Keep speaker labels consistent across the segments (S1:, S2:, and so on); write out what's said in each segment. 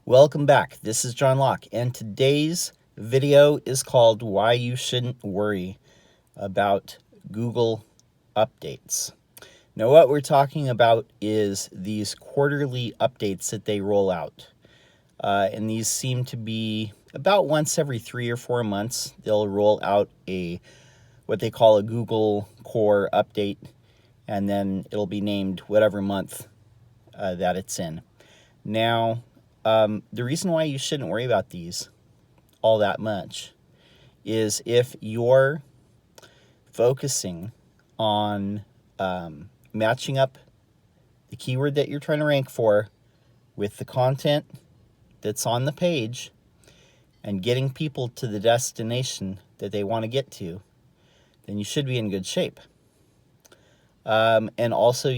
S1: Welcome back. This is John Locke, and today's video is called Why You Shouldn't Worry About Google Updates. Now, what we're talking about is these quarterly updates that they roll out. And these seem to be about once every 3 or 4 months. They'll roll out what they call a Google Core update, and then it'll be named whatever month that it's in. Now, the reason why you shouldn't worry about these all that much is if you're focusing on matching up the keyword that you're trying to rank for with the content that's on the page and getting people to the destination that they want to get to, then you should be in good shape. And also,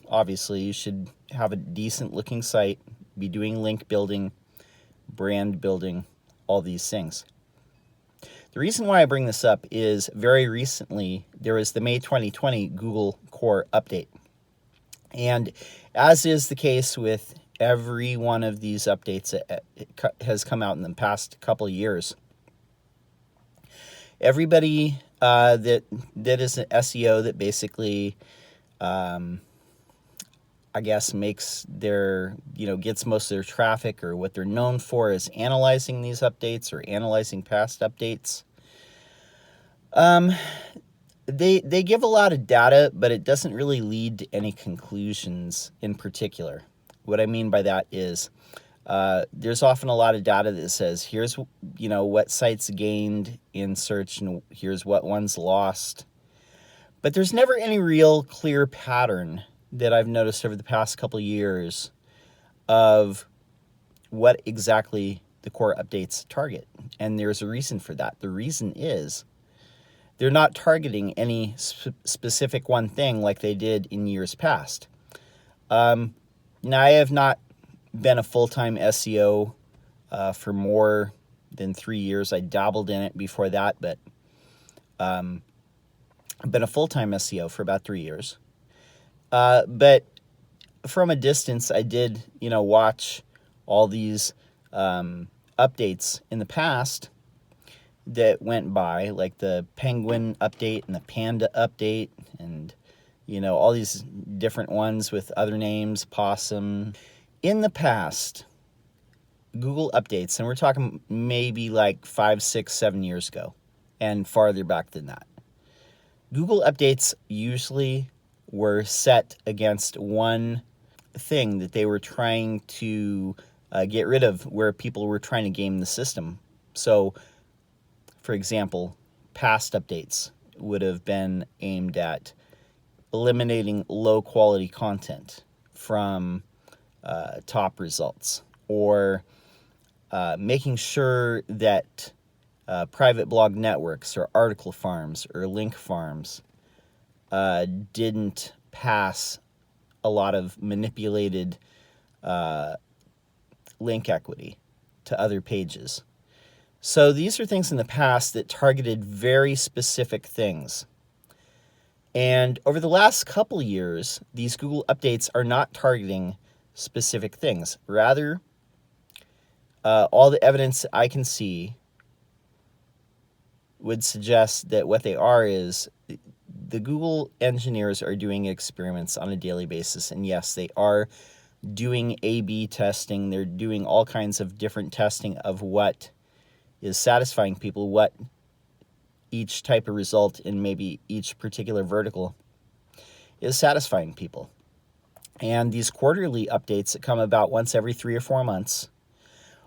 S1: obviously, you should have a decent looking site, be doing link building, brand building, all these things. The reason why I bring this up is very recently there was the May 2020 Google Core update. And as is the case with every one of these updates that has come out in the past couple of years, everybody that is an SEO that basically makes their, gets most of their traffic, or what they're known for is analyzing these updates or analyzing past updates. They give a lot of data, but it doesn't really lead to any conclusions in particular. What I mean by that is there's often a lot of data that says, here's, what sites gained in search and here's what ones lost. But there's never any real clear pattern that I've noticed over the past couple of years of what exactly the core updates target. And there's a reason for that. The reason is they're not targeting any specific one thing like they did in years past. Now, I have not been a full-time SEO for more than 3 years. I dabbled in it before that, but I've been a full-time SEO for about 3 years. But from a distance, I did, watch all these updates in the past that went by, like the Penguin update and the Panda update, and, all these different ones with other names, Possum. In the past, Google updates, and we're talking maybe like 5, 6, 7 years ago, and farther back than that, Google updates usually were set against one thing that they were trying to get rid of, where people were trying to game the system. So, for example, past updates would have been aimed at eliminating low-quality content from top results, or making sure that private blog networks or article farms or link farms didn't pass a lot of manipulated link equity to other pages. So these are things in the past that targeted very specific things. And over the last couple of years, these Google updates are not targeting specific things. Rather, all the evidence I can see would suggest that what they are is the Google engineers are doing experiments on a daily basis. And yes, they are doing A/B testing. They're doing all kinds of different testing of what is satisfying people, what each type of result in maybe each particular vertical is satisfying people. And these quarterly updates that come about once every 3 or 4 months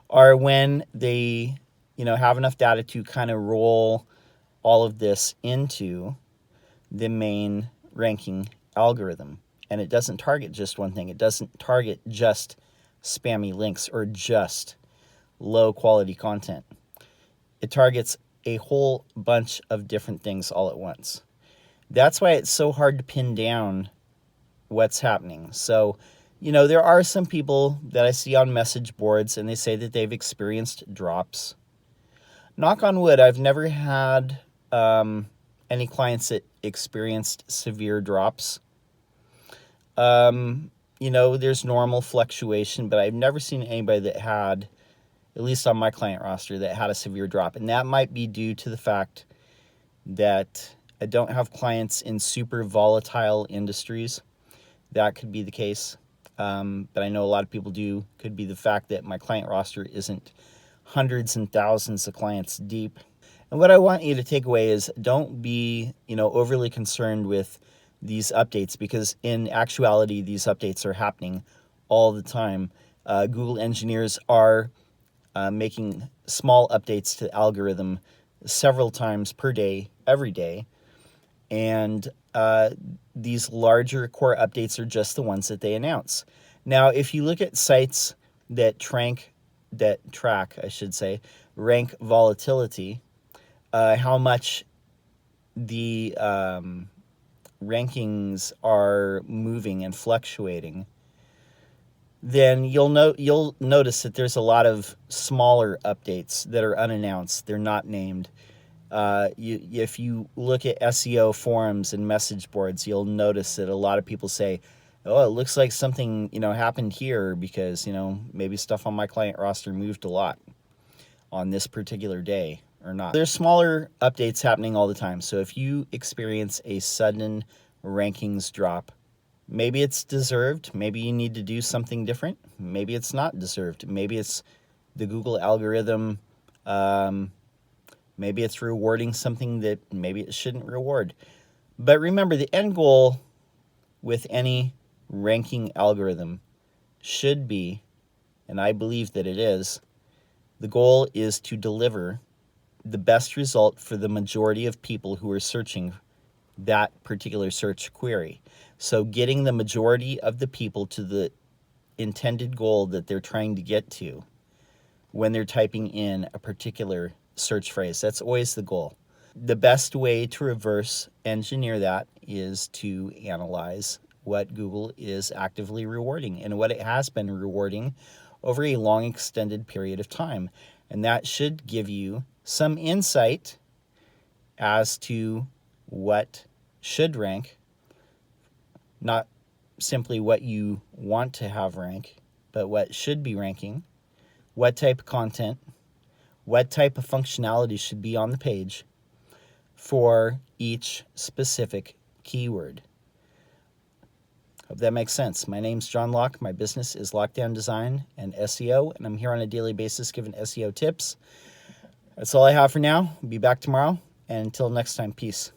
S1: are when they, have enough data to kind of roll all of this into the main ranking algorithm. And it doesn't target just one thing. It doesn't target just spammy links or just low quality content. It targets a whole bunch of different things all at once. That's why it's so hard to pin down what's happening. So, there are some people that I see on message boards, and they say that they've experienced drops. Knock on wood, I've never had any clients that experienced severe drops. there's normal fluctuation, but I've never seen anybody that had, at least on my client roster, that had a severe drop. And that might be due to the fact that I don't have clients in super volatile industries. That could be the case. But I know a lot of people do. Could be the fact that my client roster isn't hundreds and thousands of clients deep. And what I want you to take away is don't be, overly concerned with these updates, because in actuality, these updates are happening all the time. Google engineers are making small updates to the algorithm several times per day, every day. And these larger core updates are just the ones that they announce. Now, if you look at sites that track, rank volatility, how much the rankings are moving and fluctuating, then you'll notice that there's a lot of smaller updates that are unannounced. They're not named. If you look at SEO forums and message boards, you'll notice that a lot of people say, "Oh, it looks like something happened here because maybe stuff on my client roster moved a lot on this particular day." Or not. There's smaller updates happening all the time. So if you experience a sudden rankings drop, maybe it's deserved. Maybe you need to do something different. Maybe it's not deserved. Maybe it's the Google algorithm. Maybe it's rewarding something that maybe it shouldn't reward. But remember, the end goal with any ranking algorithm should be, and I believe that it is, the goal is to deliver the best result for the majority of people who are searching that particular search query. So getting the majority of the people to the intended goal that they're trying to get to when they're typing in a particular search phrase. That's always the goal. The best way to reverse engineer that is to analyze what Google is actively rewarding and what it has been rewarding over a long extended period of time. And that should give you some insight as to what should rank, not simply what you want to have rank, but what should be ranking, what type of content, what type of functionality should be on the page for each specific keyword. Hope that makes sense. My name's John Locke. My business is Lockdown Design and SEO, and I'm here on a daily basis giving SEO tips. That's all I have for now. I'll be back tomorrow, and until next time, peace.